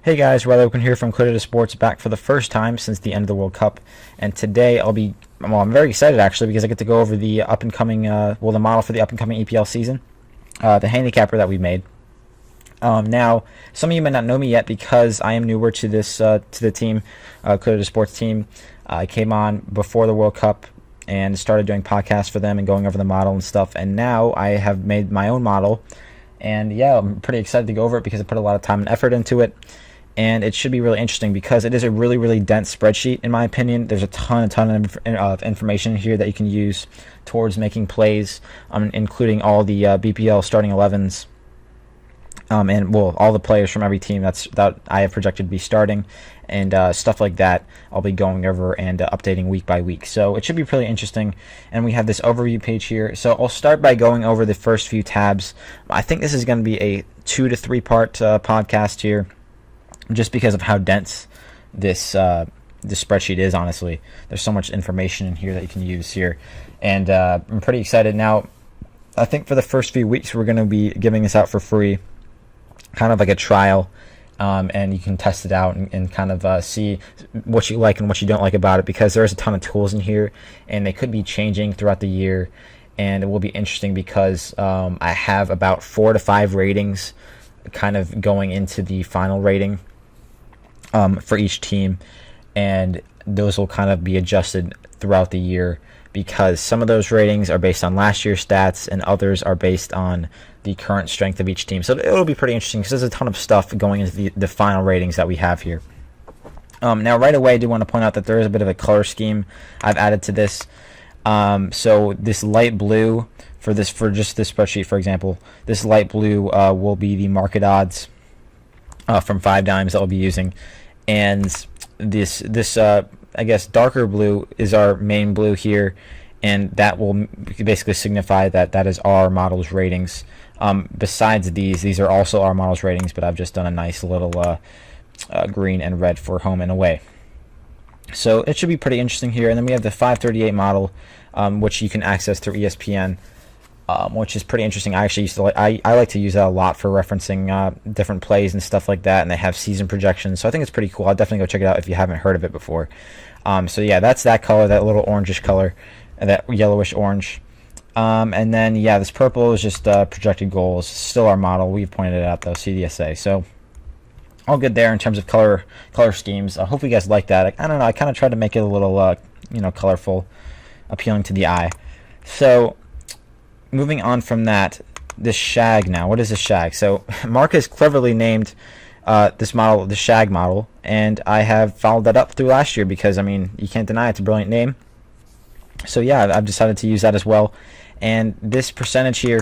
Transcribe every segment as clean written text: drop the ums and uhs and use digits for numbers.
Hey guys, Riley Open here from Clear to Sports, back for the first time since the end of the World Cup. And today I'm very excited actually because I get to go over the up and coming, the model for the up and coming EPL season, the handicapper that we made. Now, some of you may not know me yet because I am newer to the team, Clear to Sports team. I came on before the World Cup and started doing podcasts for them and going over the model and stuff. And now I have made my own model, and yeah, I'm pretty excited to go over it because I put a lot of time and effort into it. And it should be really interesting because it is a really, really dense spreadsheet, in my opinion. There's a ton of information here that you can use towards making plays, including all the BPL starting 11s, and all the players from every team that I have projected to be starting, and stuff like that. I'll be going over and updating week by week. So it should be pretty interesting. And we have this overview page here. So I'll start by going over the first few tabs. I think this is going to be a 2 to 3 part podcast here, just because of how dense this spreadsheet is. Honestly, there's so much information in here that you can use here, and I'm pretty excited. Now, I think for the first few weeks we're going to be giving this out for free, kind of like a trial, and you can test it out and kind of see what you like and what you don't like about it, because there's a ton of tools in here, and they could be changing throughout the year, and it will be interesting because I have about 4 to 5 ratings kind of going into the final rating for each team, and those will kind of be adjusted throughout the year because some of those ratings are based on last year's stats and others are based on the current strength of each team. So it'll be pretty interesting because there's a ton of stuff going into the final ratings that we have here. Now, right away, I do want to point out that there is a bit of a color scheme I've added to this. So this light blue for just this spreadsheet, for example, this light blue will be the market odds from 5 dimes that we'll be using, and this I guess darker blue is our main blue here, and that will basically signify that is our model's ratings. Besides these are also our model's ratings, but I've just done a nice little green and red for home and away. So it should be pretty interesting here. And then we have the 538 model, which you can access through ESPN, which is pretty interesting. I actually I like to use that a lot for referencing different plays and stuff like that, and they have season projections, so I think it's pretty cool. I'll definitely go check it out if you haven't heard of it before. So yeah, that's that color, that little orangish color, that yellowish orange. And then yeah, this purple is just projected goals. Still our model. We've pointed it out though, CDSA. So all good there in terms of color schemes. I hope you guys like that. I don't know, I kind of tried to make it a little colorful, appealing to the eye. So moving on from that, this shag now. What is this shag? So Mark has cleverly named this model the shag model, and I have followed that up through last year because, I mean, you can't deny it's a brilliant name. So yeah, I've decided to use that as well. And this percentage here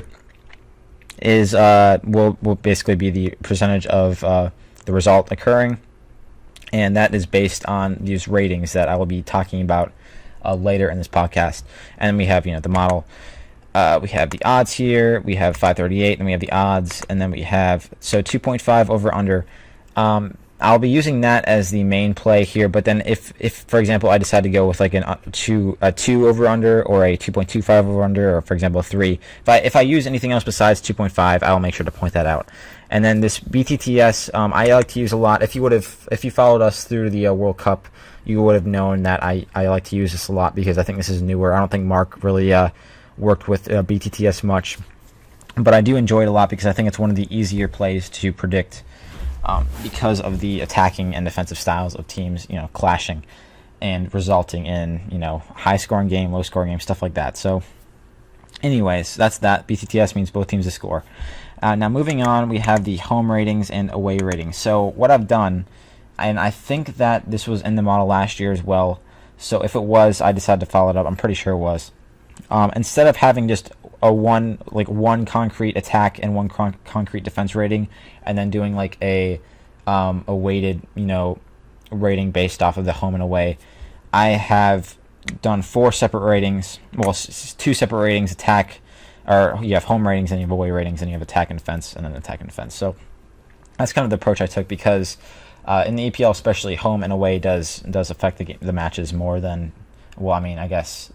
is will basically be the percentage of the result occurring, and that is based on these ratings that I will be talking about later in this podcast. And then we have the model. We have the odds here, we have 538, and we have the odds, and then we have 2.5 over under. I'll be using that as the main play here, but then if for example I decide to go with like a 2 over under, or a 2.25 over under, or for example a 3, if I use anything else besides 2.5, I'll make sure to point that out. And then this BTTS, I like to use a lot. If you followed us through the World Cup, you would have known that I like to use this a lot because I think this is newer. I don't think Mark really worked with BTTS much, but I do enjoy it a lot because I think it's one of the easier plays to predict, because of the attacking and defensive styles of teams, clashing and resulting in high scoring game, low scoring game, stuff like that. So anyways, that's that. BTTS means both teams to score. Now moving on, we have the home ratings and away ratings. So what I've done, and I think that this was in the model last year as well, so if it was, I decided to follow it up. I'm pretty sure it was. Instead of having just one concrete attack and one concrete defense rating, and then doing like a weighted rating based off of the home and away, I have done 4 separate ratings. Well, 2 separate ratings: attack, or you have home ratings and you have away ratings, and you have attack and defense, and then attack and defense. So that's kind of the approach I took because in the EPL, especially, home and away does affect the matches more than, well, I mean, I guess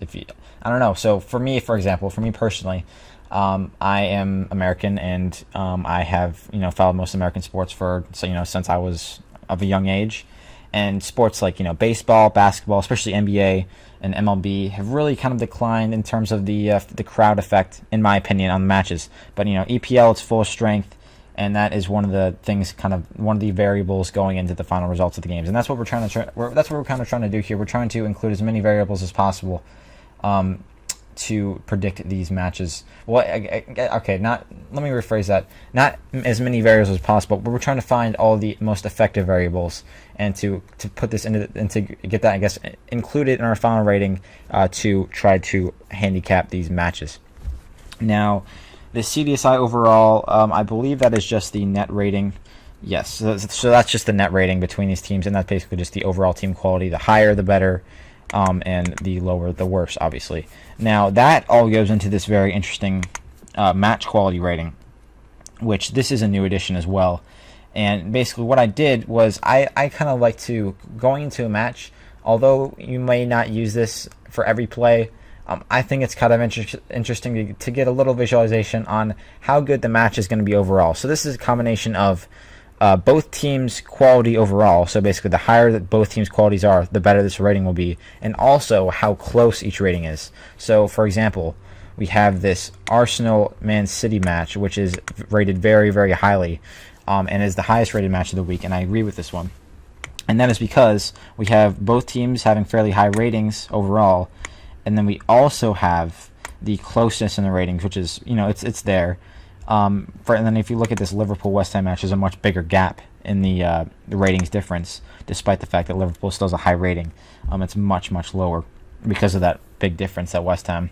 I don't know. So for me, for example, for me personally, I am American, and I have followed most American sports for since I was of a young age. And sports like, baseball, basketball, especially NBA and MLB, have really kind of declined in terms of the crowd effect, in my opinion, on the matches. But EPL, it's full strength, and that is one of the things, one of the variables going into the final results of the games. And that's what we're trying to that's what we're kind of trying to do here. We're trying to include as many variables as possible to predict these matches. Well, okay, let me rephrase that. Not as many variables as possible, but we're trying to find all the most effective variables and to put this and to get that, I guess, included in our final rating to try to handicap these matches. Now, the CDSI overall, I believe that is just the net rating. Yes, so that's just the net rating between these teams, and that's basically just the overall team quality. The higher, the better. And the lower, the worse, obviously. Now, that all goes into this very interesting match quality rating, which this is a new addition as well. And basically what I did was I kind of like to, going into a match, although you may not use this for every play, I think it's kind of interesting to get a little visualization on how good the match is going to be overall. So this is a combination of both teams' quality overall. So basically, the higher that both teams' qualities are, the better this rating will be, and also how close each rating is. So, for example, we have this Arsenal-Man City match, which is rated very, very highly, and is the highest rated match of the week, and I agree with this one. And that is because we have both teams having fairly high ratings overall, and then we also have the closeness in the ratings, which is, it's there. And then if you look at this Liverpool-West Ham match, there's a much bigger gap in the ratings difference, despite the fact that Liverpool still has a high rating. It's much, much lower because of that big difference that West Ham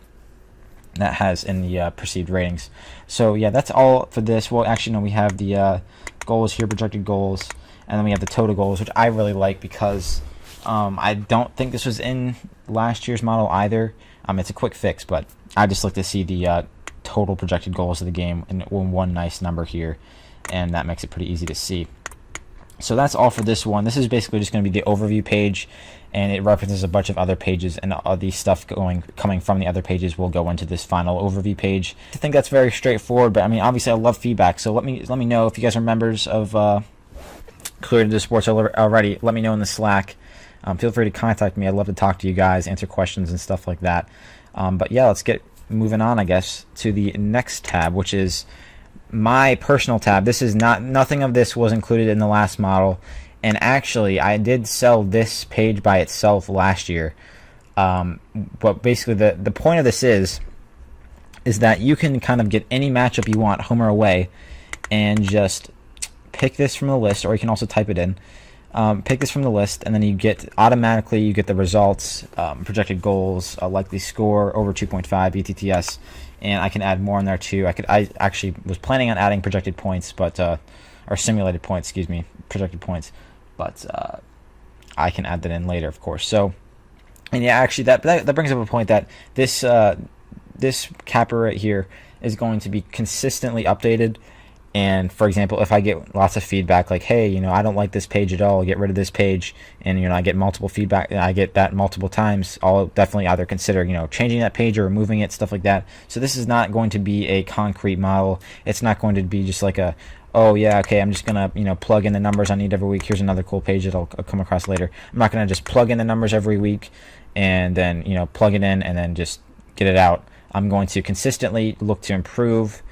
that has in the perceived ratings. So, yeah, that's all for this. Well, actually, no, we have the goals here, projected goals, and then we have the total goals, which I really like because I don't think this was in last year's model either. It's a quick fix, but I just like to see the total projected goals of the game in one nice number here, and that makes it pretty easy to see. So that's all for this one. This is basically just going to be the overview page, and it references a bunch of other pages, and all the stuff coming from the other pages will go into this final overview page. I think that's very straightforward, but obviously I love feedback, so let me know if you guys are members of Clear to Sports already. Let me know in the Slack. Feel free to contact me. I'd love to talk to you guys, answer questions and stuff like that. But yeah, let's get moving on, I guess, to the next tab, which is my personal tab. This is nothing of this was included in the last model, and actually I did sell this page by itself last year. But basically the point of this is that you can kind of get any matchup you want, home or away, and just pick this from the list, or you can also type it in. Pick this from the list, and then you get the results, projected goals, a likely score, over 2.5 BTTS, and I can add more in there too. I actually was planning on adding projected points, or simulated points, projected points, but I can add that in later, of course. So, and yeah, actually that brings up a point that this capper right here is going to be consistently updated. And for example, if I get lots of feedback like, hey, I don't like this page at all, get rid of this page, and I get multiple feedback, and I get that multiple times, I'll definitely either consider changing that page or removing it, stuff like that. So this is not going to be a concrete model. It's not going to be just like oh yeah, okay, I'm just gonna plug in the numbers I need every week. Here's another cool page that I'll come across later. I'm not gonna just plug in the numbers every week and then plug it in and then just get it out. I'm going to consistently look to improve.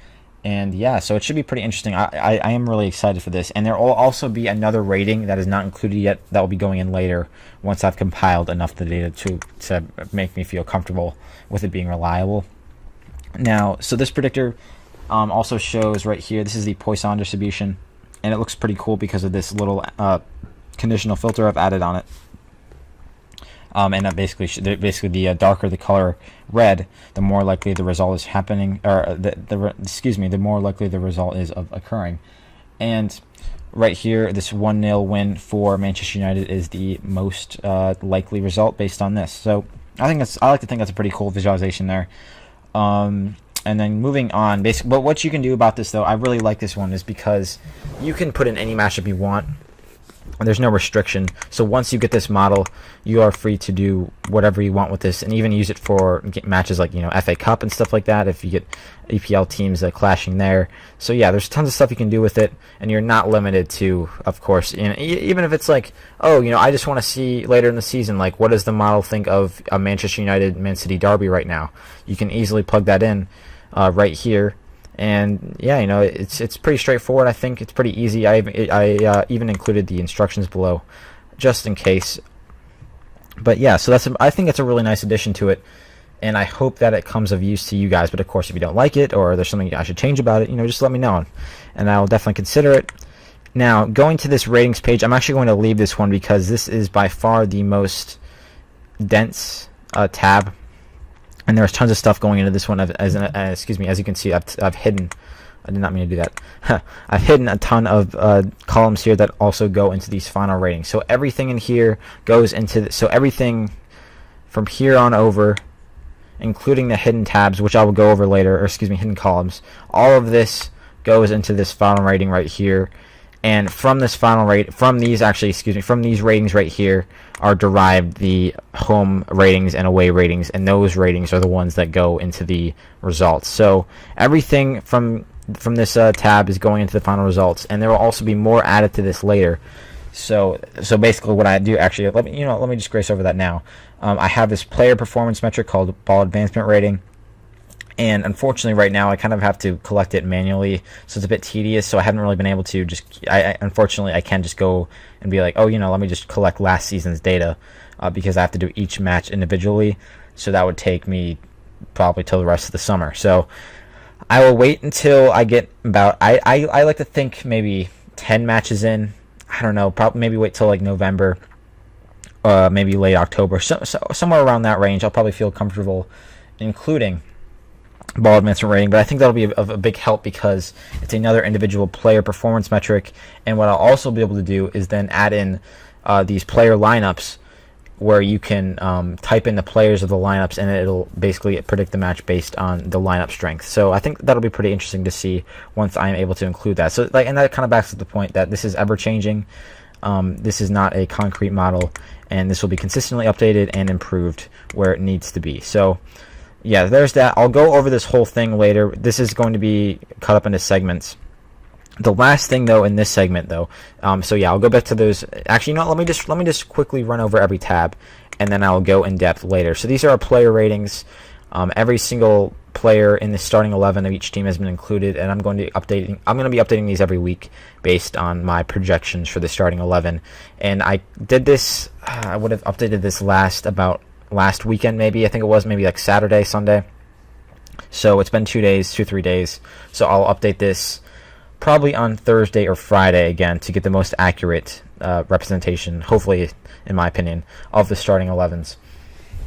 And yeah, so it should be pretty interesting. I am really excited for this. And there will also be another rating that is not included yet that will be going in later once I've compiled enough of the data to make me feel comfortable with it being reliable. Now, so this predictor also shows right here, this is the Poisson distribution. And it looks pretty cool because of this little conditional filter I've added on it. And that basically the darker the color red, the more likely the result is happening, or the more likely the result is of occurring. And right here, this 1-0 win for Manchester United is the most likely result based on this. So I like to think that's a pretty cool visualization there. And then moving on, but what you can do about this though, I really like this one, is because you can put in any matchup you want. There's no restriction. So once you get this model, you are free to do whatever you want with this, and even use it for matches like FA Cup and stuff like that. If you get EPL teams clashing there, so yeah, there's tons of stuff you can do with it, and you're not limited to, of course, even if it's like, oh, I just want to see later in the season, like, what does the model think of a Manchester United Man City derby right now? You can easily plug that in right here. And yeah, it's pretty straightforward. I think it's pretty easy. I even included the instructions below, just in case. But yeah, so I think it's a really nice addition to it, and I hope that it comes of use to you guys. But of course, if you don't like it or there's something I should change about it, just let me know, and I'll definitely consider it. Now, going to this ratings page, I'm actually going to leave this one because this is by far the most dense tab. And there's tons of stuff going into this one. As you can see, I've hidden. I did not mean to do that. I've hidden a ton of columns here that also go into these final ratings. So everything in here goes into. So everything from here on over, including the hidden tabs, which I will go over later, or hidden columns. All of this goes into this final rating right here. And from this from these ratings right here are derived the home ratings and away ratings, and those ratings are the ones that go into the results. So everything from this tab is going into the final results, and there will also be more added to this later. So basically, what I do actually, let me just grace over that now. I have this player performance metric called ball advancement rating. And unfortunately, right now, I kind of have to collect it manually, so it's a bit tedious. So I haven't really been able to unfortunately, I can't just go and be like, oh, let me just collect last season's data, because I have to do each match individually. So that would take me probably till the rest of the summer. So I will wait until I get about, I like to think maybe 10 matches in. I don't know, probably maybe wait till like November, maybe late October, so somewhere around that range. I'll probably feel comfortable including ball advancement rating, but I think that'll be of a big help because it's another individual player performance metric. And what I'll also be able to do is then add in these player lineups, where you can type in the players of the lineups, and it'll basically predict the match based on the lineup strength. So I think that'll be pretty interesting to see once I'm able to include that. So and that kind of backs up the point that this is ever changing. This is not a concrete model, and this will be consistently updated and improved where it needs to be. So yeah, there's that. I'll go over this whole thing later. This is going to be cut up into segments. The last thing, though, in this segment, though, so yeah, I'll go back to those. Actually, let me just quickly run over every tab, and then I'll go in depth later. So these are our player ratings. Every single player in the starting 11 of each team has been included, and I'm going to be updating these every week based on my projections for the starting 11. And I did this. I would have updated this last weekend, maybe. I think it was maybe like Saturday, Sunday. So it's been 3 days. So I'll update this probably on Thursday or Friday again to get the most accurate representation, hopefully, in my opinion, of the starting 11s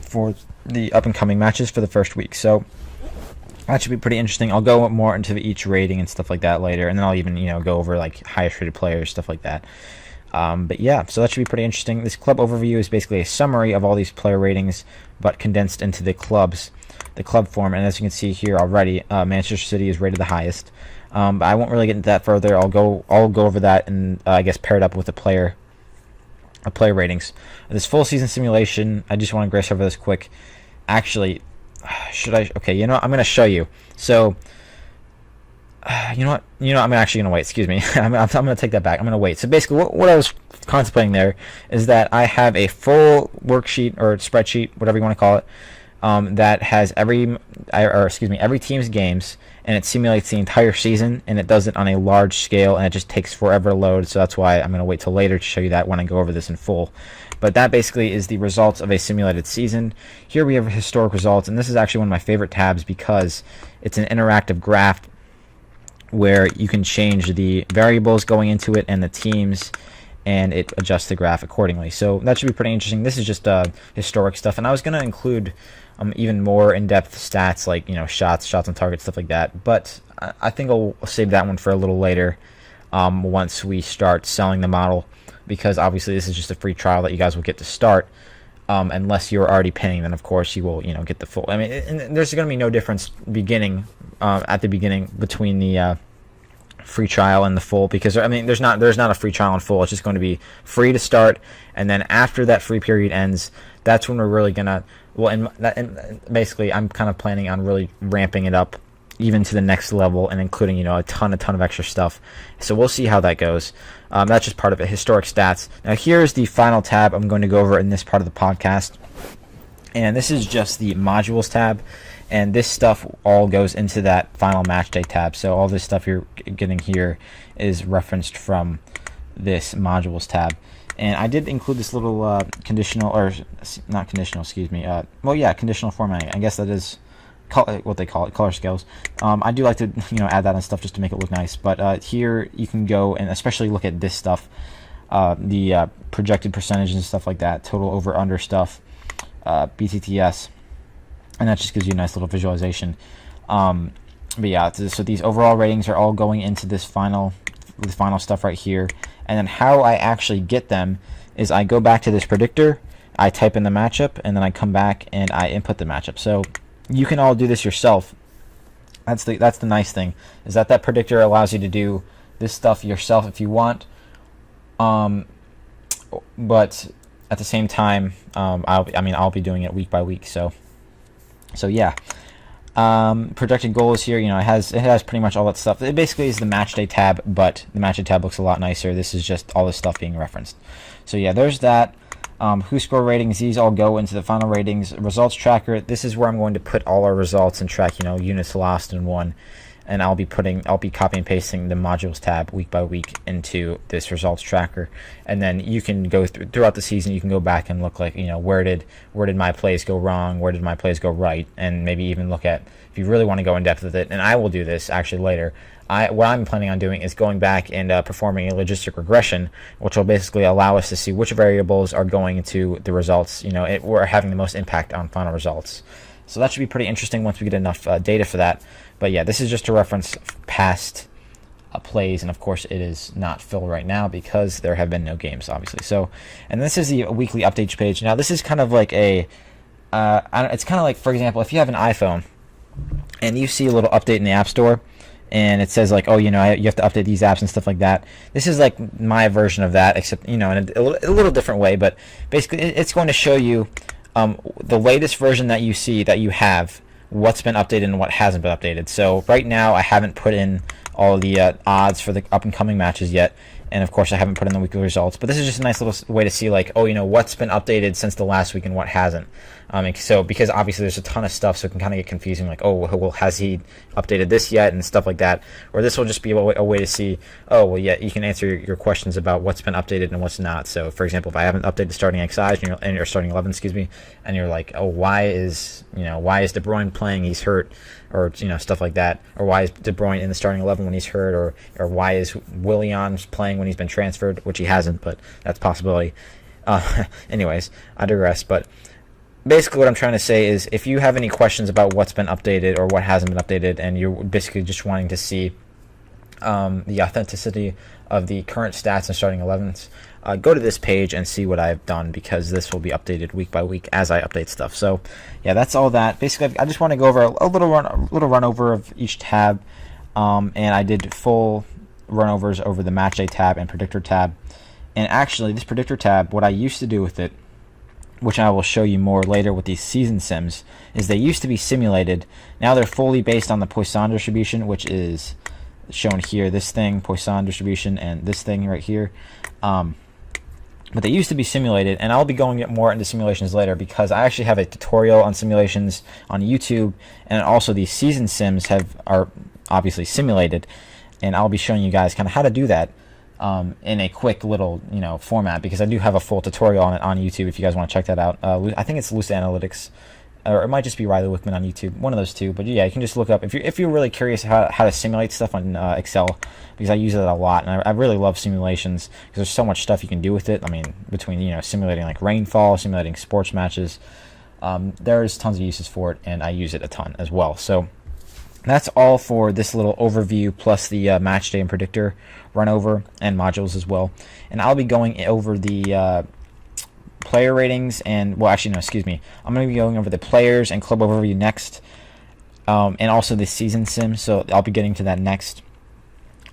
for the up and coming matches for the first week. So that should be pretty interesting. I'll go more into each rating and stuff like that later, and then I'll even go over like highest rated players, stuff like that. But yeah, so that should be pretty interesting. This club overview is basically a summary of all these player ratings, but condensed into the club form. And as you can see here already, Manchester City is rated the highest. But I won't really get into that further. I'll go over that and I guess pair it up with the player ratings. This full season simulation, I just want to grace over this quick. Actually, should I? Okay, I'm going to show you. So. I'm actually going to wait. Excuse me. I'm going to take that back. I'm going to wait. So basically, what I was contemplating there is that I have a full worksheet or spreadsheet, whatever you want to call it, that has every team's games, and it simulates the entire season, and it does it on a large scale, and it just takes forever to load. So that's why I'm going to wait till later to show you that when I go over this in full. But that basically is the results of a simulated season. Here we have historic results, and this is actually one of my favorite tabs because it's an interactive graph where you can change the variables going into it and the teams, and it adjusts the graph accordingly. So that should be pretty interesting. This is just historic stuff, and I was going to include even more in-depth stats like shots on target, stuff like that. But I think I'll save that one for a little later once we start selling the model, because obviously this is just a free trial that you guys will get to start. Unless you're already paying, then of course you will, get the full. I mean, and there's going to be no difference at the beginning between the free trial in the full, because I mean there's not a free trial in full. It's just going to be free to start, and then after that free period ends, that's when we're really gonna and basically I'm kind of planning on really ramping it up even to the next level and including a ton of extra stuff. So we'll see how that goes. That's just part of it. Historic stats. Now here's the final tab I'm going to go over in this part of the podcast, and this is just the modules tab. And this stuff all goes into that final match day tab. So all this stuff you're getting here is referenced from this modules tab. And I did include this little conditional, or not conditional, excuse me. Conditional formatting. I guess that is what they call it, color scales. I do like to add that and stuff just to make it look nice. But here you can go and especially look at this stuff, the projected percentages and stuff like that, total over under stuff, BTTS. And that just gives you a nice little visualization. But yeah, so these overall ratings are all going into this final stuff right here. And then how I actually get them is I go back to this predictor, I type in the matchup, and then I come back and I input the matchup. So you can all do this yourself. That's the nice thing, is that predictor allows you to do this stuff yourself if you want. But at the same time, I'll be doing it week by week. So yeah, projected goals here. It has pretty much all that stuff. It basically is the match day tab, but the match day tab looks a lot nicer. This is just all this stuff being referenced. So yeah, there's that. Who score ratings? These all go into the final ratings. Results tracker. This is where I'm going to put all our results and track units lost and won. And I'll be copying and pasting the modules tab week by week into this results tracker, and then you can go throughout the season. You can go back and look like where did my plays go wrong, where did my plays go right, and maybe even look at, if you really want to go in depth with it. And I will do this actually later. What I'm planning on doing is going back and performing a logistic regression, which will basically allow us to see which variables are going into the results. We're having the most impact on final results. So that should be pretty interesting once we get enough data for that. But yeah, this is just to reference past plays, and of course it is not filled right now because there have been no games, obviously. So, and this is the weekly updates page. Now this is kind of like it's kind of like, for example, if you have an iPhone and you see a little update in the App Store, and it says like, you have to update these apps and stuff like that. This is like my version of that, except in a little different way. But basically, it's going to show you the latest version that you see, that you have, what's been updated and what hasn't been updated. So right now I haven't put in all the odds for the up and coming matches yet, and of course I haven't put in the weekly results, but this is just a nice little way to see like, what's been updated since the last week and what hasn't. So because obviously there's a ton of stuff, so it can kind of get confusing, like, has he updated this yet and stuff like that. Or this will just be a way to see, you can answer your questions about what's been updated and what's not. So for example, if I haven't updated starting XIs and you're starting 11, and you're like, why is De Bruyne playing, he's hurt, or stuff like that, or why is De Bruyne in the starting 11 when he's hurt, or why is Willian playing when he's been transferred, which he hasn't, but that's a possibility. Anyways, I digress. But basically what I'm trying to say is, if you have any questions about what's been updated or what hasn't been updated, and you're basically just wanting to see the authenticity of the current stats and starting 11s, go to this page and see what I've done, because this will be updated week by week as I update stuff. So yeah, that's all that. Basically, I just want to go over a little run over of each tab, and I did full runovers over the match day tab and predictor tab. And actually, this predictor tab, what I used to do with it, which I will show you more later with these season sims, is they used to be simulated. Now they're fully based on the Poisson distribution, which is shown here, this thing, Poisson distribution, and this thing right here. But they used to be simulated, and I'll be going more into simulations later, because I actually have a tutorial on simulations on YouTube, and also these season sims are obviously simulated, and I'll be showing you guys kind of how to do that in a quick little format, because I do have a full tutorial on it on YouTube if you guys want to check that out. I think it's Loose Analytics, or it might just be Riley Wickman on YouTube, one of those two. But yeah, you can just look up if you're really curious how to simulate stuff on Excel, because I use it a lot, and I really love simulations because there's so much stuff you can do with it. I mean, between simulating like rainfall, simulating sports matches, there's tons of uses for it, and I use it a ton as well. So that's all for this little overview, plus the match day and predictor run over and modules as well. And I'll be going over the player ratings and, well, actually, no, excuse me. I'm going to be going over the players and club overview next, and also the season sim, so I'll be getting to that next.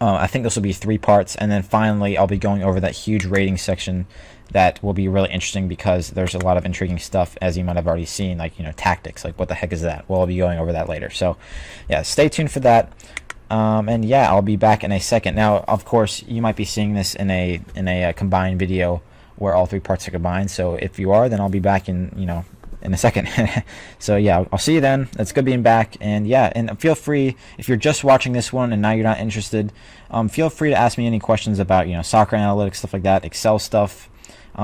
I think this will be 3 parts, and then finally I'll be going over that huge rating section that will be really interesting because there's a lot of intriguing stuff, as you might have already seen, like, tactics, like what the heck is that? Well, I'll be going over that later. So yeah, stay tuned for that. And yeah, I'll be back in a second. Now, of course, you might be seeing this in a combined video where all 3 parts are combined. So if you are, then I'll be back in a second. So yeah, I'll see you then. It's good being back. And yeah, and feel free, if you're just watching this one and now you're not interested, feel free to ask me any questions about soccer analytics, stuff like that, Excel stuff,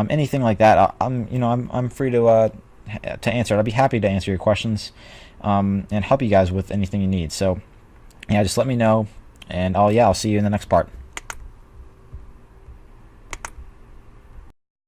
anything like that. I'm free to answer it. I'll be happy to answer your questions and help you guys with anything you need. So yeah, just let me know, and I'll see you in the next part.